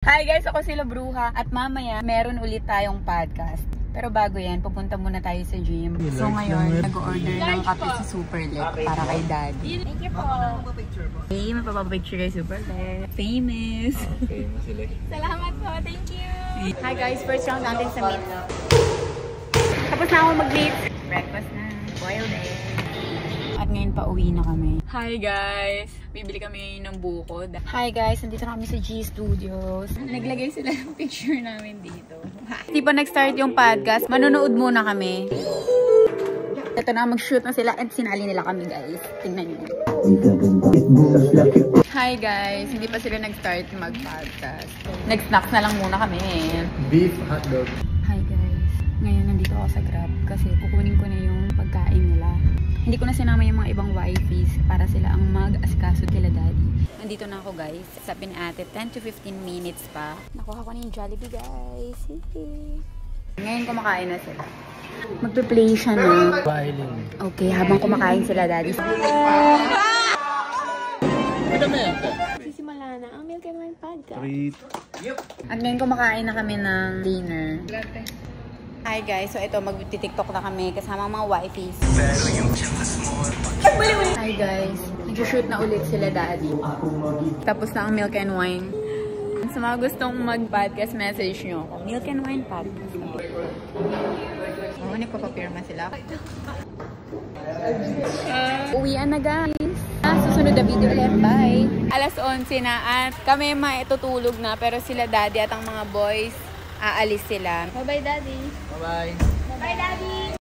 Hi guys, ako sila Bruha at mamaya meron ulit tayong podcast. Pero bago yan, pupunta muna tayo sa gym. So ngayon, nag-order ng kape si Superlet para kay Daddy. Thank you po. Hey, mapapapicture kay Superlet. Famous! Salamat po. Thank you. Hi guys, first round natin sa meet. Tapos na ako mag-meet. Breakfast na. Boiled egg. At ngayon pa uwi na kami. Hi guys! Bibili kami ngayon ng bukod. Hi guys! Nandito kami sa G Studios. Naglagay sila ng picture namin dito. Hindi pa nag-start yung podcast. Manonood muna kami. Ito na, mag-shoot na sila at sinali nila kami guys. Tingnan nyo. Hi guys! Hindi pa sila nag-start mag-podcast. Nag-snacks na lang muna kami. Beef hotdog. Hi guys! Ngayon nandito ako sa Grab kasi kukunin ko na yung pagkain nila. Hindi ko na sinama yung mga ibang wifeys para sila ang mag-asikaso kila Daddy. Nandito na ako guys. Sabi ni ate, 10 to 15 minutes pa. Nakuha ko na yung Jollibee guys. Ngayon kumakain na sila. Magpe-play siya na. Okay, habang kumakain sila Daddy. Sisimula na ang Milk and Wine Podcast. At ngayon kumakain na kami ng dinner. Hi guys, so ito mag-tiktok na kami kasama mga wifeys. Hi guys, nag-shoot na ulit sila Daddy. Tapos na ang Milk and Wine. Sa mga gustong mag-podcast, message nyo ako. Milk and Wine Podcast. Oh, nagpapapirma sila. Uwian na guys. Susunod na video ulit. Bye! Alas 11 na at kami maitutulog na pero sila Daddy at ang mga boys aalis sila. Bye-bye, Daddy. Bye-bye. Bye, Daddy.